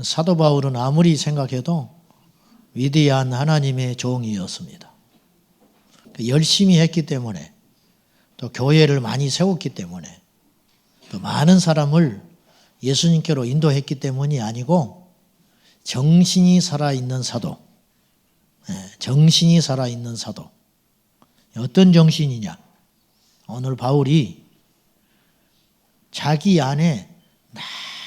사도 바울은 아무리 생각해도 위대한 하나님의 종이었습니다. 열심히 했기 때문에, 또 교회를 많이 세웠기 때문에, 또 많은 사람을 예수님께로 인도했기 때문이 아니고 정신이 살아있는 사도, 정신이 살아있는 사도. 어떤 정신이냐? 오늘 바울이 자기 안에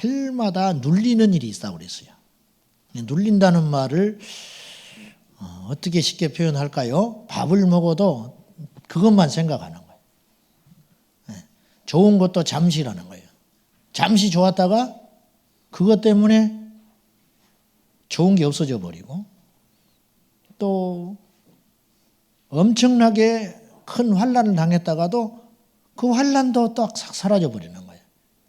날마다 눌리는 일이 있다고 그랬어요. 눌린다는 말을 어떻게 쉽게 표현할까요? 밥을 먹어도 그것만 생각하는 거예요. 좋은 것도 잠시라는 거예요. 잠시 좋았다가 그것 때문에 좋은 게 없어져 버리고, 또 엄청나게 큰 환난을 당했다가도 그 환난도 딱 사라져 버리는 거예요.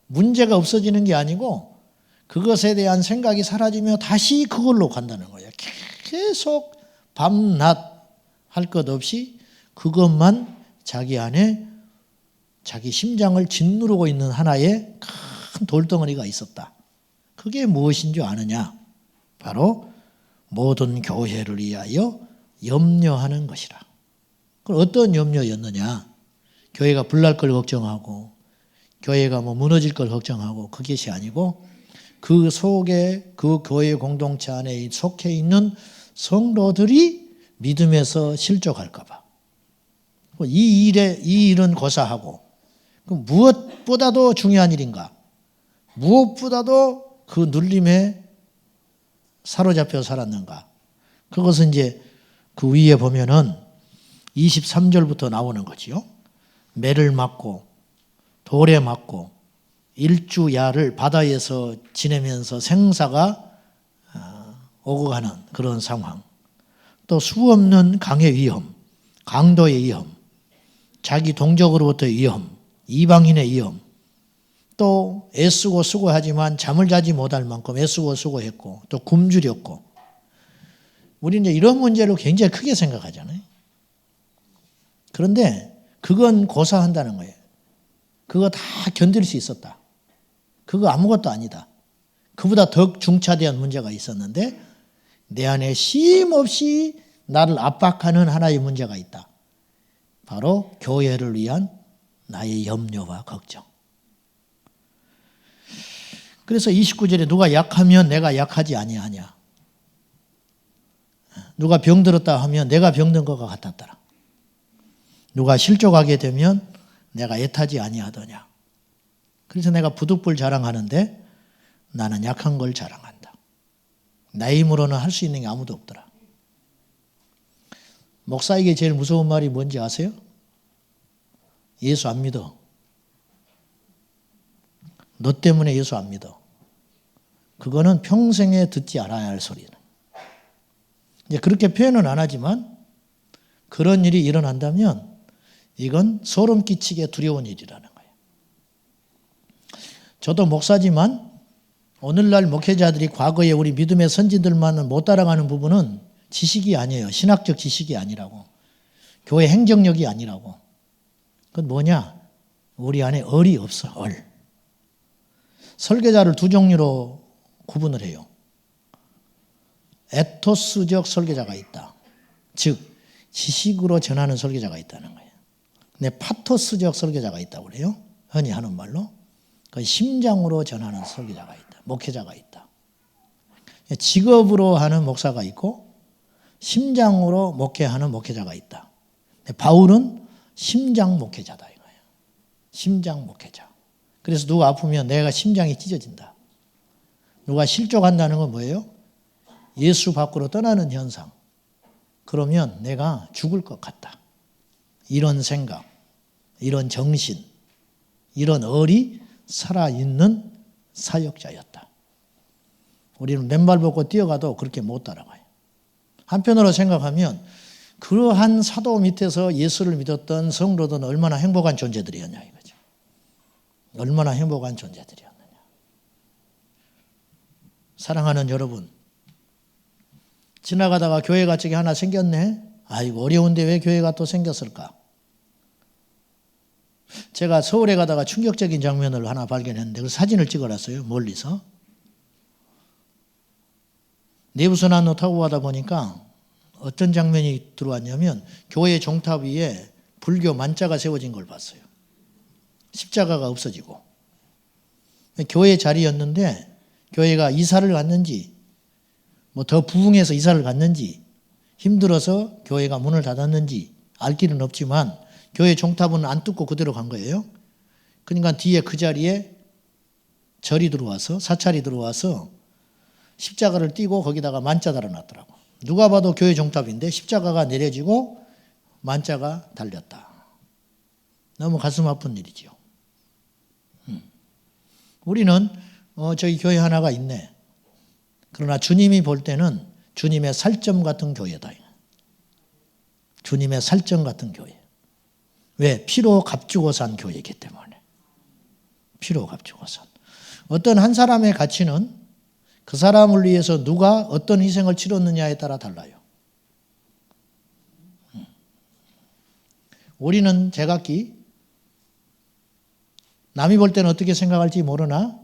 문제가 없어지는 게 아니고 그것에 대한 생각이 사라지며 다시 그걸로 간다는 거예요. 계속 밤낮 할 것 없이 그것만 자기 안에 자기 심장을 짓누르고 있는 하나의 큰 돌덩어리가 있었다. 그게 무엇인 줄 아느냐? 바로 모든 교회를 위하여 염려하는 것이라. 그럼 어떤 염려였느냐? 교회가 불날 걸 걱정하고 교회가 무너질 걸 걱정하고 그것이 아니고 그 속에 그 교회 공동체 안에 속해 있는 성도들이 믿음에서 실족할까 봐. 이 일은 고사하고 무엇보다도 중요한 일인가? 무엇보다도 그 눌림에 사로잡혀 살았는가? 그것은 이제 그 위에 보면은 23절부터 나오는 거지요. 매를 맞고 돌에 맞고 일주야를 바다에서 지내면서 생사가 오고 가는 그런 상황. 또 수없는 강의 위험, 강도의 위험, 자기 동족으로부터의 위험, 이방인의 위험, 또 애쓰고 수고하지만 잠을 자지 못할 만큼 애쓰고 수고했고 또 굶주렸고, 우리는 이제 이런 문제를 굉장히 크게 생각하잖아요. 그런데 그건 고사한다는 거예요. 그거 다 견딜 수 있었다. 그거 아무것도 아니다. 그보다 더 중차대한 문제가 있었는데 내 안에 쉼없이 나를 압박하는 하나의 문제가 있다. 바로 교회를 위한 나의 염려와 걱정. 그래서 29절에 누가 약하면 내가 약하지 아니하냐. 누가 병들었다 하면 내가 병든 것과 같았더라. 누가 실족하게 되면 내가 애타지 아니하더냐. 그래서 내가 부득불 자랑하는데 나는 약한 걸 자랑한다. 내 힘으로는 할 수 있는 게 아무도 없더라. 목사에게 제일 무서운 말이 뭔지 아세요? 예수 안 믿어. 너 때문에 예수 안 믿어. 그거는 평생에 듣지 않아야 할 소리는. 이제 그렇게 표현은 안 하지만 그런 일이 일어난다면 이건 소름 끼치게 두려운 일이라는 거예요. 저도 목사지만 오늘날 목회자들이 과거에 우리 믿음의 선진들만은 못 따라가는 부분은 지식이 아니에요. 신학적 지식이 아니라고. 교회 행정력이 아니라고. 그건 뭐냐? 우리 안에 얼이 없어. 얼. 설교자를 두 종류로 구분을 해요. 에토스적 설교자가 있다. 즉 지식으로 전하는 설교자가 있다는 거예요. 근데 파토스적 설교자가 있다고 그래요. 흔히 하는 말로. 그 심장으로 전하는 설교자가 있다. 목회자가 있다. 직업으로 하는 목사가 있고 심장으로 목회하는 목회자가 있다. 바울은 심장 목회자다 이거예요. 심장 목회자. 그래서 누가 아프면 내가 심장이 찢어진다. 누가 실족한다는 건 뭐예요? 예수 밖으로 떠나는 현상. 그러면 내가 죽을 것 같다. 이런 생각, 이런 정신, 이런 얼이 살아있는 사역자였다. 우리는 맨발 벗고 뛰어가도 그렇게 못 따라가요. 한편으로 생각하면 그러한 사도 밑에서 예수를 믿었던 성도들은 얼마나 행복한 존재들이었냐 이거죠. 얼마나 행복한 존재들이었느냐. 사랑하는 여러분, 지나가다가 교회 같은 게 하나 생겼네. 아이고 어려운데 왜 교회가 또 생겼을까? 제가 서울에 가다가 충격적인 장면을 하나 발견했는데 그 사진을 찍어놨어요. 멀리서. 내부선안로 타고 가다 보니까 어떤 장면이 들어왔냐면 교회 종탑 위에 불교 만자가 세워진 걸 봤어요. 십자가가 없어지고. 교회 자리였는데 교회가 이사를 갔는지 뭐 더 부흥해서 이사를 갔는지 힘들어서 교회가 문을 닫았는지 알 길은 없지만 교회 종탑은 안 뚫고 그대로 간 거예요. 그러니까 뒤에 그 자리에 절이 들어와서 사찰이 들어와서 십자가를 띄고 거기다가 만자 달아놨더라고. 누가 봐도 교회 종탑인데 십자가가 내려지고 만자가 달렸다. 너무 가슴 아픈 일이지요. 우리는 저희 교회 하나가 있네. 그러나 주님이 볼 때는 주님의 살점 같은 교회다. 주님의 살점 같은 교회. 왜? 피로 값주고 산 교회이기 때문에. 피로 값주고 산. 어떤 한 사람의 가치는 그 사람을 위해서 누가 어떤 희생을 치렀느냐에 따라 달라요. 우리는 제각기 남이 볼 때는 어떻게 생각할지 모르나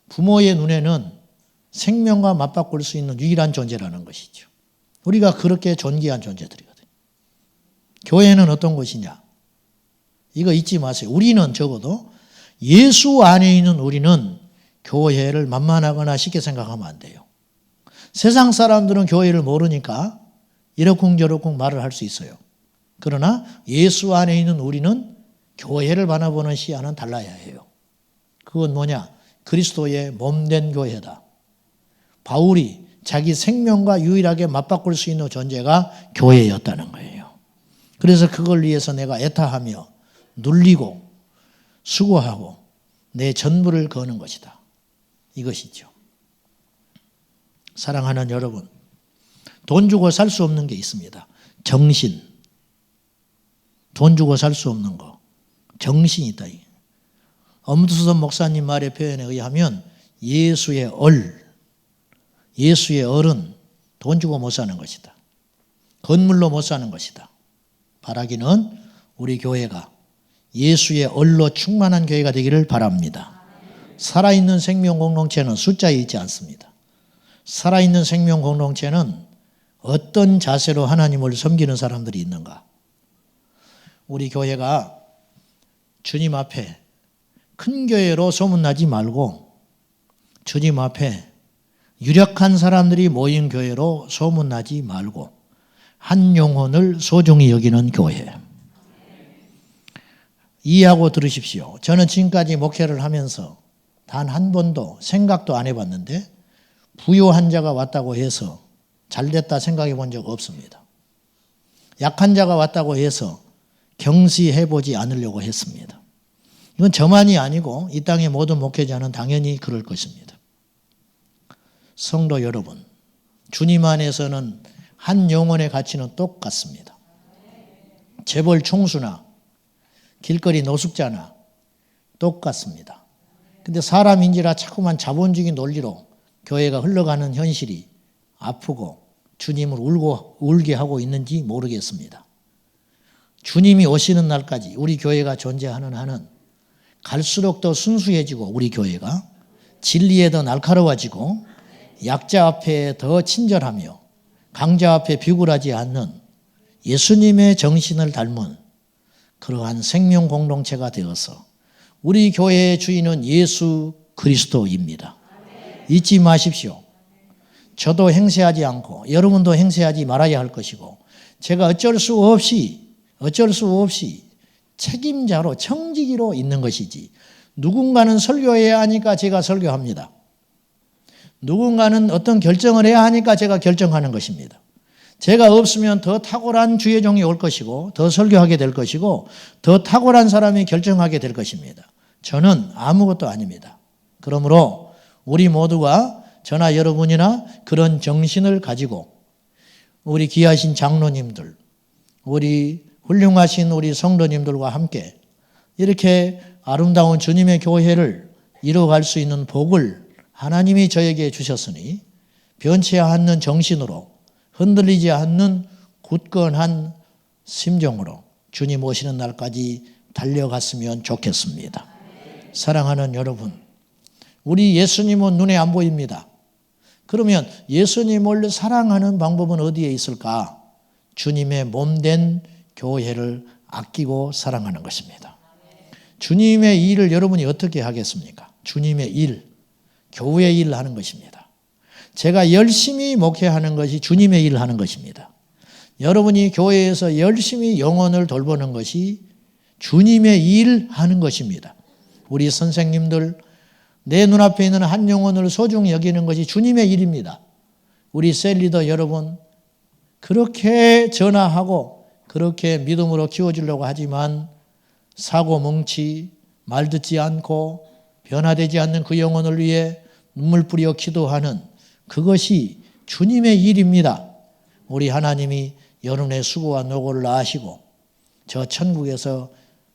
부모의 눈에는 생명과 맞바꿀 수 있는 유일한 존재라는 것이죠. 우리가 그렇게 존귀한 존재들이거든요. 교회는 어떤 곳이냐? 이거 잊지 마세요. 우리는 적어도 예수 안에 있는 우리는 교회를 만만하거나 쉽게 생각하면 안 돼요. 세상 사람들은 교회를 모르니까 이러쿵저러쿵 말을 할 수 있어요. 그러나 예수 안에 있는 우리는 교회를 바라보는 시야는 달라야 해요. 그건 뭐냐? 그리스도의 몸된 교회다. 바울이 자기 생명과 유일하게 맞바꿀 수 있는 존재가 교회였다는 거예요. 그래서 그걸 위해서 내가 애타하며 눌리고 수고하고 내 전부를 거는 것이다. 이것이죠. 사랑하는 여러분, 돈 주고 살 수 없는 게 있습니다. 정신. 돈 주고 살 수 없는 거. 정신이 있다. 엄두선 목사님 말의 표현에 의하면 예수의 얼은 돈 주고 못 사는 것이다. 건물로 못 사는 것이다. 바라기는 우리 교회가 예수의 얼로 충만한 교회가 되기를 바랍니다. 살아있는 생명 공동체는 숫자에 있지 않습니다. 살아있는 생명 공동체는 어떤 자세로 하나님을 섬기는 사람들이 있는가? 우리 교회가 주님 앞에 큰 교회로 소문나지 말고 주님 앞에 유력한 사람들이 모인 교회로 소문나지 말고 한 영혼을 소중히 여기는 교회. 이해하고 들으십시오. 저는 지금까지 목회를 하면서 단 한 번도 생각도 안 해봤는데 부요한 자가 왔다고 해서 잘됐다 생각해 본 적 없습니다. 약한 자가 왔다고 해서 경시해보지 않으려고 했습니다. 이건 저만이 아니고 이 땅의 모든 목회자는 당연히 그럴 것입니다. 성도 여러분, 주님 안에서는 한 영혼의 가치는 똑같습니다. 재벌 총수나 길거리 노숙자나 똑같습니다. 근데 사람인지라 자꾸만 자본주의 논리로 교회가 흘러가는 현실이 아프고 주님을 울게 하고 있는지 모르겠습니다. 주님이 오시는 날까지 우리 교회가 존재하는 한은 갈수록 더 순수해지고 우리 교회가 진리에 더 날카로워지고 약자 앞에 더 친절하며 강자 앞에 비굴하지 않는 예수님의 정신을 닮은 그러한 생명 공동체가 되어서 우리 교회의 주인은 예수 그리스도입니다. 잊지 마십시오. 저도 행세하지 않고 여러분도 행세하지 말아야 할 것이고 제가 어쩔 수 없이 책임자로 청지기로 있는 것이지 누군가는 설교해야 하니까 제가 설교합니다. 누군가는 어떤 결정을 해야 하니까 제가 결정하는 것입니다. 제가 없으면 더 탁월한 주의 종이 올 것이고 더 설교하게 될 것이고 더 탁월한 사람이 결정하게 될 것입니다. 저는 아무것도 아닙니다. 그러므로 우리 모두가 저나 여러분이나 그런 정신을 가지고 우리 귀하신 장로님들, 우리 훌륭하신 우리 성도님들과 함께 이렇게 아름다운 주님의 교회를 이루어갈 수 있는 복을 하나님이 저에게 주셨으니 변치 않는 정신으로 흔들리지 않는 굳건한 심정으로 주님 오시는 날까지 달려갔으면 좋겠습니다. 사랑하는 여러분, 우리 예수님은 눈에 안 보입니다. 그러면 예수님을 사랑하는 방법은 어디에 있을까? 주님의 몸된 교회를 아끼고 사랑하는 것입니다. 주님의 일을 여러분이 어떻게 하겠습니까? 주님의 일, 교회 일 하는 것입니다. 제가 열심히 목회하는 것이 주님의 일 하는 것입니다. 여러분이 교회에서 열심히 영혼을 돌보는 것이 주님의 일 하는 것입니다. 우리 선생님들, 내 눈앞에 있는 한 영혼을 소중히 여기는 것이 주님의 일입니다. 우리 셀리더 여러분, 그렇게 전화하고 그렇게 믿음으로 키워주려고 하지만 사고 뭉치, 말 듣지 않고 변화되지 않는 그 영혼을 위해 눈물 뿌려 기도하는 그것이 주님의 일입니다. 우리 하나님이 여러분의 수고와 노고를 아시고 저 천국에서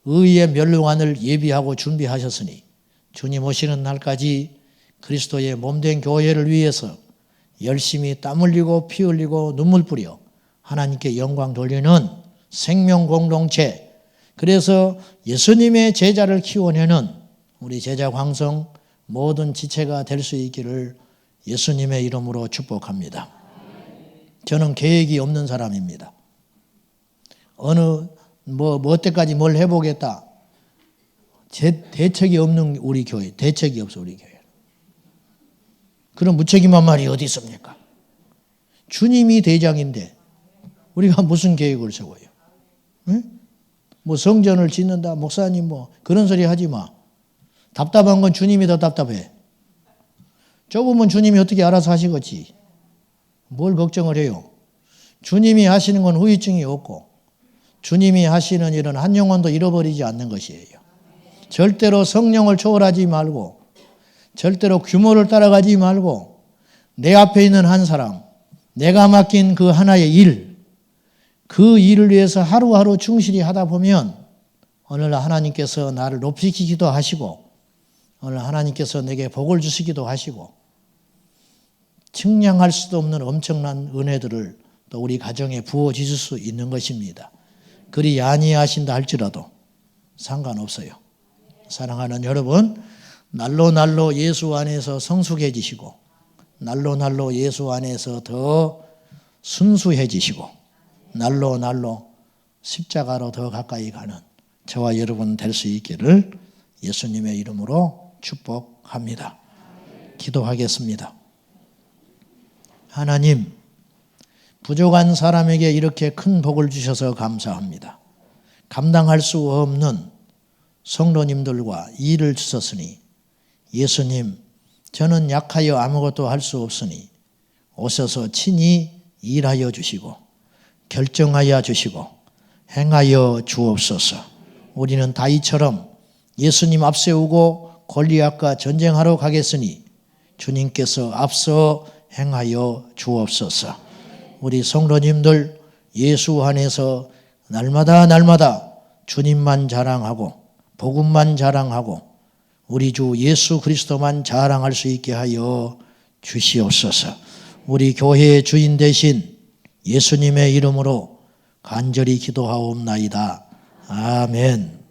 의의 멸류관을 예비하고 준비하셨으니 주님 오시는 날까지 그리스도의 몸된 교회를 위해서 열심히 땀 흘리고 피 흘리고 눈물 뿌려 하나님께 영광 돌리는 생명 공동체, 그래서 예수님의 제자를 키워내는 우리 제자 광성 모든 지체가 될 수 있기를 예수님의 이름으로 축복합니다. 저는 계획이 없는 사람입니다. 어때까지 뭘 해보겠다. 대책이 없는 우리 교회, 대책이 없어 우리 교회. 그런 무책임한 말이 어디 있습니까? 주님이 대장인데 우리가 무슨 계획을 세워요? 응? 뭐 성전을 짓는다, 목사님 뭐 그런 소리 하지 마. 답답한 건 주님이 더 답답해. 좁으면 주님이 어떻게 알아서 하시겠지. 뭘 걱정을 해요? 주님이 하시는 건 후유증이 없고 주님이 하시는 일은 한 영혼도 잃어버리지 않는 것이에요. 절대로 성령을 초월하지 말고 절대로 규모를 따라가지 말고 내 앞에 있는 한 사람, 내가 맡긴 그 하나의 일, 그 일을 위해서 하루하루 충실히 하다 보면 오늘 하나님께서 나를 높이시기도 하시고 오늘 하나님께서 내게 복을 주시기도 하시고 측량할 수도 없는 엄청난 은혜들을 또 우리 가정에 부어주실 수 있는 것입니다. 그리 아니하신다 할지라도 상관없어요. 사랑하는 여러분, 날로 예수 안에서 성숙해지시고 날로 예수 안에서 더 순수해지시고 날로 십자가로 더 가까이 가는 저와 여러분 될 수 있기를 예수님의 이름으로 축복합니다. 기도하겠습니다. 하나님, 부족한 사람에게 이렇게 큰 복을 주셔서 감사합니다. 감당할 수 없는 성도님들과 일을 주셨으니 예수님, 저는 약하여 아무것도 할 수 없으니 오셔서 친히 일하여 주시고 결정하여 주시고 행하여 주옵소서. 우리는 다윗처럼 예수님 앞세우고 골리앗과 전쟁하러 가겠으니 주님께서 앞서 행하여 주옵소서. 우리 성도님들 예수 안에서 날마다 주님만 자랑하고 복음만 자랑하고 우리 주 예수 그리스도만 자랑할 수 있게 하여 주시옵소서. 우리 교회의 주인 되신 예수님의 이름으로 간절히 기도하옵나이다. 아멘.